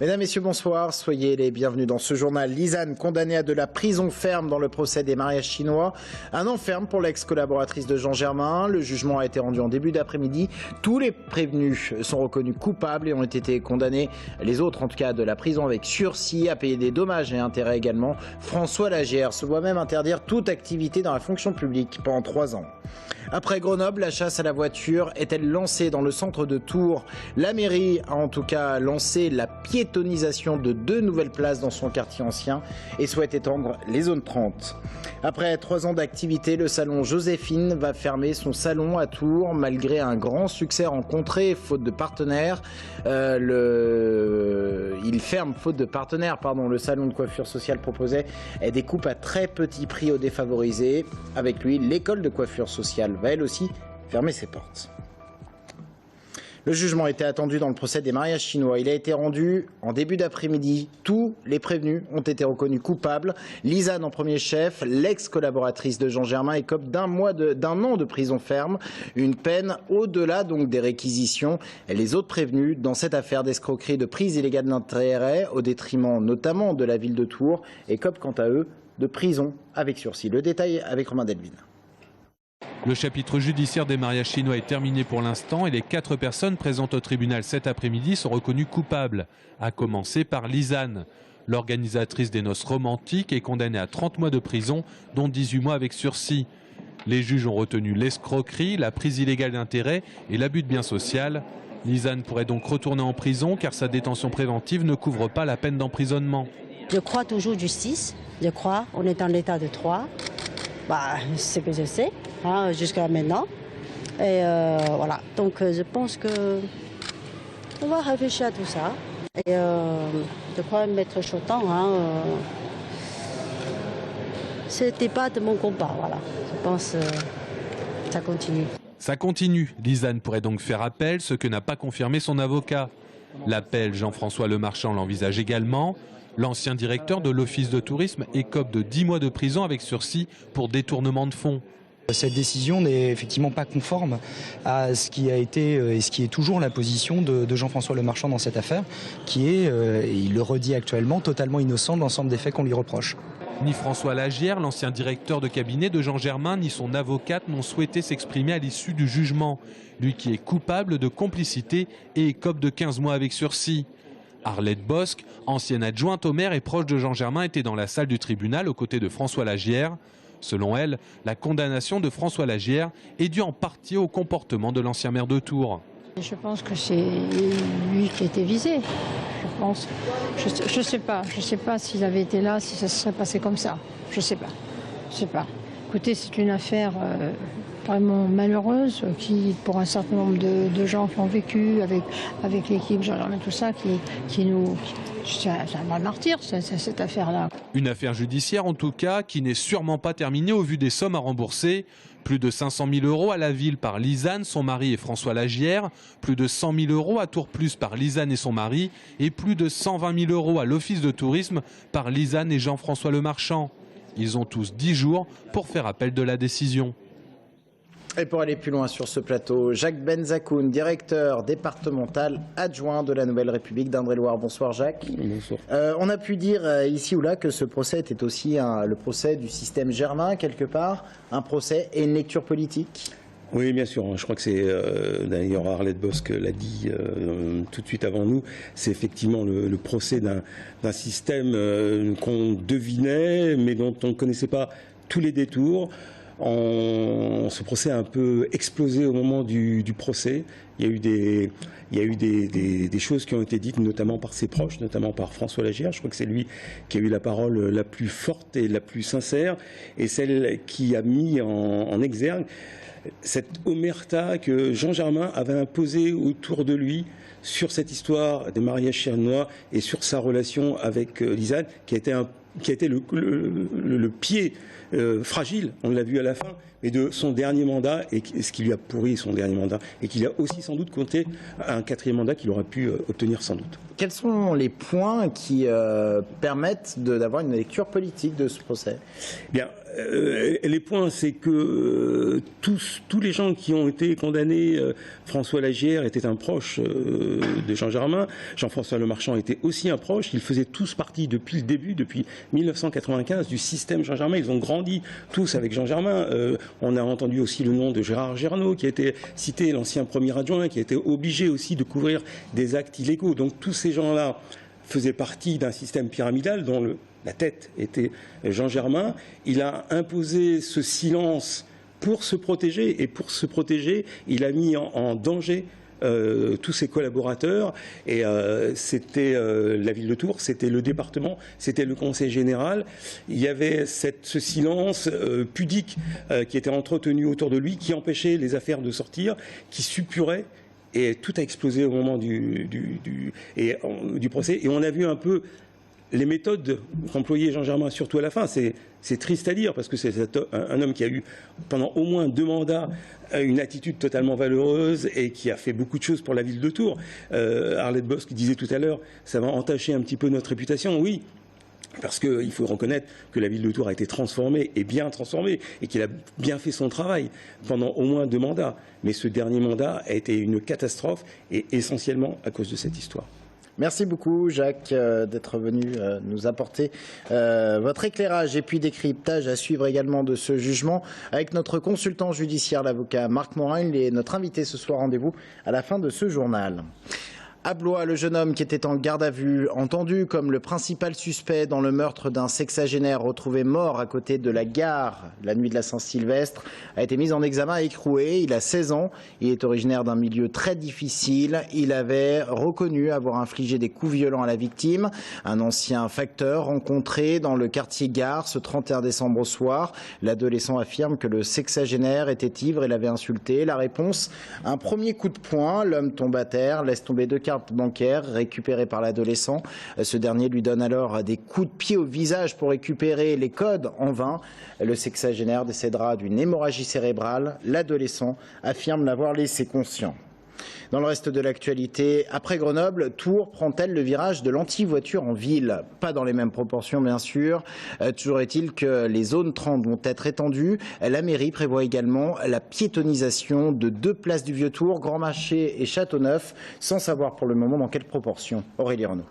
Mesdames, Messieurs, bonsoir. Soyez les bienvenus dans ce journal. Lisanne, condamnée à de la prison ferme dans le procès des mariages chinois. Un an ferme pour l'ex-collaboratrice de Jean Germain. Le jugement a été rendu en début d'après-midi. Tous les prévenus sont reconnus coupables et ont été condamnés, les autres en tout cas, à de la prison avec sursis, à payer des dommages et intérêts également. François Lagière se voit même interdire toute activité dans la fonction publique pendant 3 ans. Après Grenoble, la chasse à la voiture est-elle lancée dans le centre de Tours? La mairie a en tout cas lancé la piétonisation de 2 nouvelles places dans son quartier ancien et souhaite étendre les zones 30. Après 3 ans d'activité, le salon Joséphine va fermer son salon à Tours malgré un grand succès rencontré faute de partenaires. Il ferme faute de partenaires, le salon de coiffure sociale proposait des coupes à très petit prix aux défavorisés. Avec lui, l'école de coiffure sociale va elle aussi fermer ses portes. Le jugement était attendu dans le procès des mariages chinois. Il a été rendu en début d'après-midi. Tous les prévenus ont été reconnus coupables. Lisanne en premier chef, l'ex-collaboratrice de Jean Germain, écope d'un an de prison ferme. Une peine au-delà donc des réquisitions. Et les autres prévenus dans cette affaire d'escroquerie de prise illégale d'intérêt, au détriment notamment de la ville de Tours, écopent quant à eux de prison avec sursis. Le détail avec Romain Delvin. Le chapitre judiciaire des mariages chinois est terminé pour l'instant et les 4 personnes présentes au tribunal cet après-midi sont reconnues coupables, à commencer par Lisanne. L'organisatrice des noces romantiques est condamnée à 30 mois de prison, dont 18 mois avec sursis. Les juges ont retenu l'escroquerie, la prise illégale d'intérêt et l'abus de biens social. Lisanne pourrait donc retourner en prison car sa détention préventive ne couvre pas la peine d'emprisonnement. Je crois toujours justice, je crois, on est dans l'état de droit. C'est ce que je sais jusqu'à maintenant. Et voilà, donc je pense qu'on va réfléchir à tout ça. Et je crois Maître Chotan, c'était pas de mon combat, voilà. Je pense que ça continue. Ça continue. Lisanne pourrait donc faire appel, ce que n'a pas confirmé son avocat. L'appel, Jean-François Lemarchand l'envisage également. L'ancien directeur de l'Office de tourisme écope de 10 mois de prison avec sursis pour détournement de fonds. Cette décision n'est effectivement pas conforme à ce qui a été et ce qui est toujours la position de Jean-François Lemarchand dans cette affaire, qui est, il le redit actuellement, totalement innocent de l'ensemble des faits qu'on lui reproche. Ni François Lagière, l'ancien directeur de cabinet de Jean Germain, ni son avocate n'ont souhaité s'exprimer à l'issue du jugement. Lui qui est coupable de complicité et écope de 15 mois avec sursis. Arlette Bosque, ancienne adjointe au maire et proche de Jean Germain, était dans la salle du tribunal aux côtés de François Lagière. Selon elle, la condamnation de François Lagière est due en partie au comportement de l'ancien maire de Tours. Je pense que c'est lui qui était visé. Je pense. Je sais pas s'il avait été là, si ça se serait passé comme ça. Je sais pas. Écoutez, c'est une affaire vraiment malheureuse qui, pour un certain nombre de gens qui ont vécu avec l'équipe, Jean-Germain, tout ça, c'est un vrai martyr, cette affaire-là. Une affaire judiciaire, en tout cas, qui n'est sûrement pas terminée au vu des sommes à rembourser. Plus de 500 000 € à la ville par Lisanne, son mari et François Lagière. Plus de 100 000 € à Tours Plus par Lisanne et son mari. Et plus de 120 000 € à l'Office de tourisme par Lisanne et Jean-François Lemarchand. Ils ont tous 10 jours pour faire appel de la décision. Et pour aller plus loin sur ce plateau, Jacques Benzakoun, directeur départemental adjoint de la Nouvelle République d'Indre-et-Loire. Bonsoir Jacques. Bonsoir. On a pu dire ici ou là que ce procès était aussi le procès du système Germain quelque part, un procès et une lecture politique. Oui, bien sûr. Je crois que c'est, d'ailleurs Arlette Bosque l'a dit tout de suite avant nous, c'est effectivement le procès d'un système qu'on devinait mais dont on ne connaissait pas tous les détours. Ce procès a un peu explosé au moment du procès. Il y a eu des choses qui ont été dites, notamment par ses proches, notamment par François Lagière. Je crois que c'est lui qui a eu la parole la plus forte et la plus sincère, et celle qui a mis en exergue cette omerta que Jean Germain avait imposée autour de lui sur cette histoire des mariages chinois et sur sa relation avec Lisanne, qui a été le pied fragile, on l'a vu à la fin, mais de son dernier mandat, et ce qui lui a pourri son dernier mandat, et qu'il a aussi sans doute compté un 4e mandat qu'il aurait pu obtenir sans doute. Quels sont les points qui permettent d'avoir une lecture politique de ce procès ? Bien, les points, c'est que tous les gens qui ont été condamnés, François Lagière était un proche de Jean Germain, Jean-François Lemarchand était aussi un proche, ils faisaient tous partie depuis le début, depuis 1995, du système Jean Germain, ils ont grandi tous avec Jean Germain. On a entendu aussi le nom de Gérard Gernot qui a été cité, l'ancien premier adjoint, qui a été obligé aussi de couvrir des actes illégaux. Donc tous ces gens-là faisaient partie d'un système pyramidal dont la tête était Jean Germain. Il a imposé ce silence pour se protéger, et pour se protéger, il a mis en danger tous ses collaborateurs, et c'était la ville de Tours, c'était le département, c'était le conseil général. Il y avait ce silence pudique qui était entretenu autour de lui, qui empêchait les affaires de sortir, qui suppurait, et tout a explosé au moment du procès. Et on a vu un peu les méthodes qu'employait Jean Germain, surtout à la fin. C'est triste à dire, parce que c'est un homme qui a eu pendant au moins 2 mandats une attitude totalement valeureuse et qui a fait beaucoup de choses pour la ville de Tours. Arlette Bosque disait tout à l'heure, ça va entacher un petit peu notre réputation. Oui, parce qu'il faut reconnaître que la ville de Tours a été transformée, et bien transformée, et qu'il a bien fait son travail pendant au moins 2 mandats. Mais ce dernier mandat a été une catastrophe, et essentiellement à cause de cette histoire. Merci beaucoup, Jacques, d'être venu nous apporter votre éclairage et puis décryptage à suivre également de ce jugement avec notre consultant judiciaire, l'avocat Marc Morin. Il est notre invité ce soir. Rendez-vous à la fin de ce journal. À Blois, le jeune homme qui était en garde à vue, entendu comme le principal suspect dans le meurtre d'un sexagénaire retrouvé mort à côté de la gare la nuit de la Saint-Sylvestre, a été mis en examen et écroué. Il a 16 ans, il est originaire d'un milieu très difficile. Il avait reconnu avoir infligé des coups violents à la victime, un ancien facteur rencontré dans le quartier Gare ce 31 décembre au soir. L'adolescent affirme que le sexagénaire était ivre et l'avait insulté. La réponse, un premier coup de poing, l'homme tombe à terre, laisse tomber 2 cartes bancaires récupérées par l'adolescent. Ce dernier lui donne alors des coups de pied au visage pour récupérer les codes. En vain, le sexagénaire décédera d'une hémorragie cérébrale. L'adolescent affirme l'avoir laissé conscient. Dans le reste de l'actualité, après Grenoble, Tours prend-elle le virage de l'anti-voiture en ville? Pas dans les mêmes proportions, bien sûr. Toujours est-il que les zones 30 vont être étendues. La mairie prévoit également la piétonisation de 2 places du Vieux-Tours, Grand Marché et Châteauneuf, sans savoir pour le moment dans quelle proportion. Aurélie Renaud.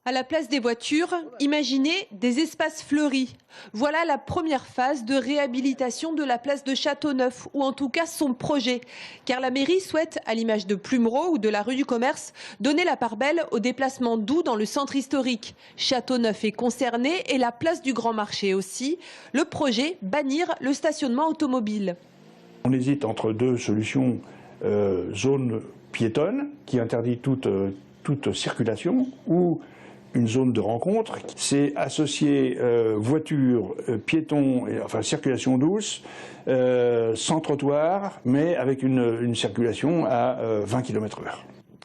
À la place des voitures, imaginez des espaces fleuris. Voilà la première phase de réhabilitation de la place de Châteauneuf, ou en tout cas son projet. Car la mairie souhaite, à l'image de Plumereau ou de la rue du Commerce, donner la part belle aux déplacements doux dans le centre historique. Châteauneuf est concerné et la place du Grand Marché aussi. Le projet, bannir le stationnement automobile. On hésite entre 2 solutions. Zone piétonne qui interdit toute circulation, ou une zone de rencontre. C'est associer voitures, piétons, enfin circulation douce, sans trottoir, mais avec une circulation à 20 km/h.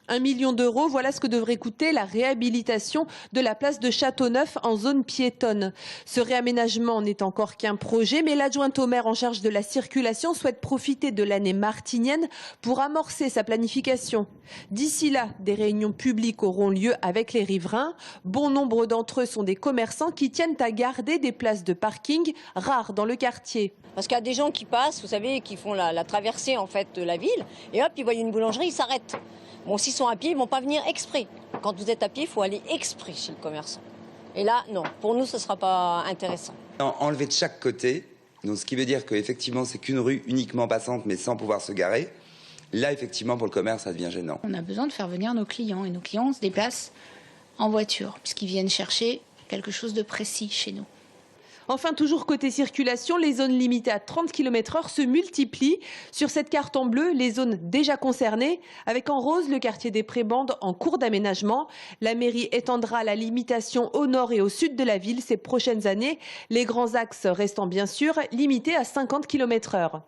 1 million d'euros, voilà ce que devrait coûter la réhabilitation de la place de Châteauneuf en zone piétonne. Ce réaménagement n'est encore qu'un projet, mais l'adjointe au maire en charge de la circulation souhaite profiter de l'année martinienne pour amorcer sa planification. D'ici là, des réunions publiques auront lieu avec les riverains. Bon nombre d'entre eux sont des commerçants qui tiennent à garder des places de parking rares dans le quartier. Parce qu'il y a des gens qui passent, vous savez, qui font la traversée en fait de la ville, et hop, ils voient une boulangerie, ils s'arrêtent. Bon, s'ils sont à pied, ils ne vont pas venir exprès. Quand vous êtes à pied, il faut aller exprès chez le commerçant. Et là, non, pour nous, ce ne sera pas intéressant. Enlever de chaque côté, donc ce qui veut dire qu'effectivement, c'est qu'une rue uniquement passante, mais sans pouvoir se garer. Là, effectivement, pour le commerce, ça devient gênant. On a besoin de faire venir nos clients, et nos clients se déplacent en voiture, puisqu'ils viennent chercher quelque chose de précis chez nous. Enfin, toujours côté circulation, les zones limitées à 30 km/h se multiplient. Sur cette carte en bleu, les zones déjà concernées, avec en rose le quartier des Prébandes en cours d'aménagement. La mairie étendra la limitation au nord et au sud de la ville ces prochaines années, les grands axes restant bien sûr limités à 50 km/h.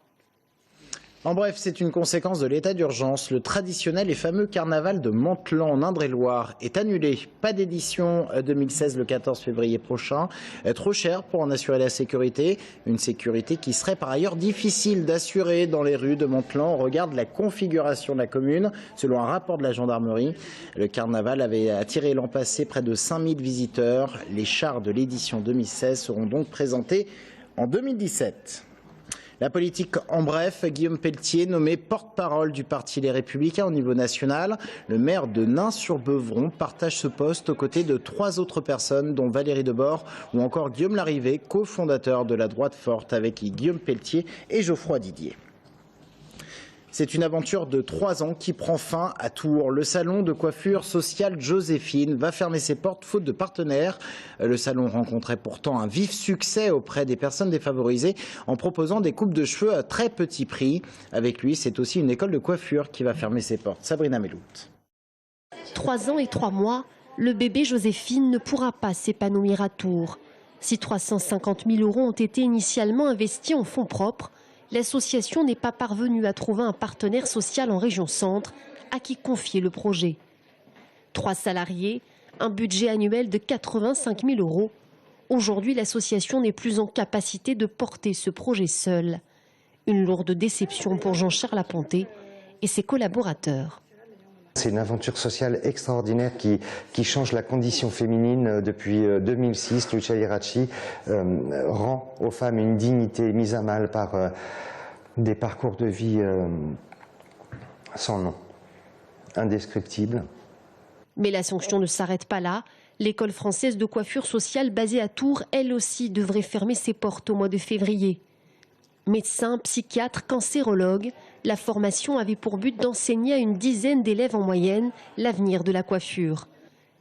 En bref, c'est une conséquence de l'état d'urgence. Le traditionnel et fameux carnaval de Mantelan en Indre-et-Loire est annulé. Pas d'édition 2016 le 14 février prochain. Trop cher pour en assurer la sécurité. Une sécurité qui serait par ailleurs difficile d'assurer dans les rues de Mantelan. On regarde la configuration de la commune. Selon un rapport de la gendarmerie, le carnaval avait attiré l'an passé près de 5000 visiteurs. Les chars de l'édition 2016 seront donc présentés En 2017. La politique en bref, Guillaume Pelletier nommé porte-parole du parti Les Républicains au niveau national. Le maire de Nain-sur-Beuvron partage ce poste aux côtés de 3 autres personnes dont Valérie Debord ou encore Guillaume Larrivé, cofondateur de la droite forte avec Guillaume Pelletier et Geoffroy Didier. C'est une aventure de 3 ans qui prend fin à Tours. Le salon de coiffure sociale Joséphine va fermer ses portes faute de partenaires. Le salon rencontrait pourtant un vif succès auprès des personnes défavorisées en proposant des coupes de cheveux à très petit prix. Avec lui, c'est aussi une école de coiffure qui va fermer ses portes. Sabrina Melout. 3 ans et 3 mois, le bébé Joséphine ne pourra pas s'épanouir à Tours. Si 350 000 € ont été initialement investis en fonds propres, l'association n'est pas parvenue à trouver un partenaire social en région centre à qui confier le projet. 3 salariés, un budget annuel de 85 000 €. Aujourd'hui, l'association n'est plus en capacité de porter ce projet seul. Une lourde déception pour Jean-Charles Aponté et ses collaborateurs. C'est une aventure sociale extraordinaire qui change la condition féminine depuis 2006. Lucia Iraci rend aux femmes une dignité mise à mal par des parcours de vie sans nom, indescriptibles. Mais la sanction ne s'arrête pas là. L'école française de coiffure sociale basée à Tours, elle aussi, devrait fermer ses portes au mois de février. Médecins, psychiatres, cancérologues, la formation avait pour but d'enseigner à une dizaine d'élèves en moyenne l'avenir de la coiffure.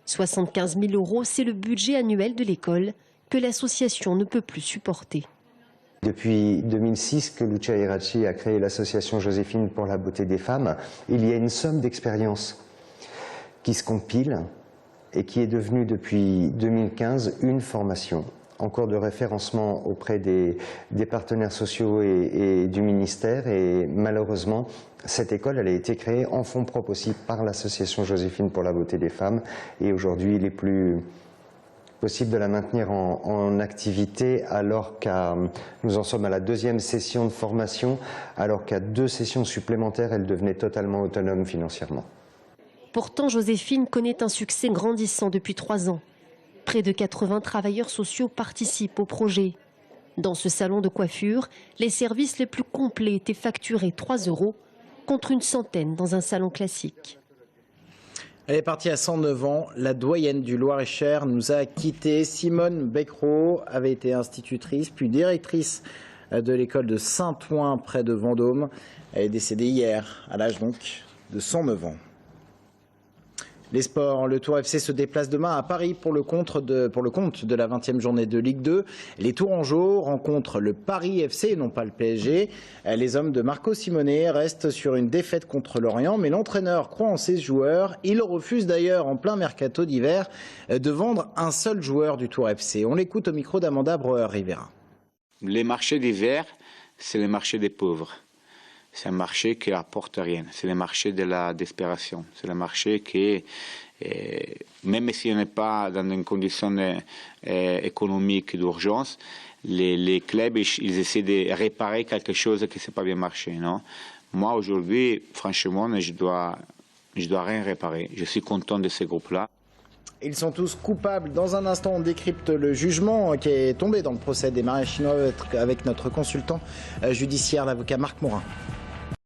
75 000 €, c'est le budget annuel de l'école que l'association ne peut plus supporter. Depuis 2006 que Lucia Iraci a créé l'association Joséphine pour la beauté des femmes, il y a une somme d'expériences qui se compile et qui est devenue depuis 2015 une formation. En cours de référencement auprès des partenaires sociaux et du ministère. Et malheureusement, cette école elle a été créée en fonds propres aussi par l'association Joséphine pour la beauté des femmes. Et aujourd'hui, il est plus possible de la maintenir en activité alors nous en sommes à la 2e session de formation, alors qu'à 2 sessions supplémentaires, elle devenait totalement autonome financièrement. Pourtant, Joséphine connaît un succès grandissant depuis 3 ans. Près de 80 travailleurs sociaux participent au projet. Dans ce salon de coiffure, les services les plus complets étaient facturés 3 € contre une centaine dans un salon classique. Elle est partie à 109 ans. La doyenne du Loir-et-Cher nous a quittés. Simone Becquerot avait été institutrice, puis directrice de l'école de Saint-Ouen près de Vendôme. Elle est décédée hier, à l'âge donc de 109 ans. Les sports, le Tours FC se déplace demain à Paris pour le compte de la 20e journée de Ligue 2. Les Tourangeaux rencontrent le Paris FC et non pas le PSG. Les hommes de Marco Simonet restent sur une défaite contre Lorient, mais l'entraîneur croit en ses joueurs. Il refuse d'ailleurs en plein mercato d'hiver de vendre un seul joueur du Tours FC. On l'écoute au micro d'Amanda Breuer-Rivera. Les marchés d'hiver, c'est les marchés des pauvres. C'est un marché qui n'apporte rien. C'est le marché de la desperation. C'est le marché qui, même si on n'est pas dans une condition économique d'urgence, les clubs ils essaient de réparer quelque chose qui ne s'est pas bien marché. Non? Moi, aujourd'hui, franchement, je dois rien réparer. Je suis content de ces groupes-là. Ils sont tous coupables. Dans un instant, on décrypte le jugement qui est tombé dans le procès des mariages chinois avec notre consultant judiciaire, l'avocat Marc Morin.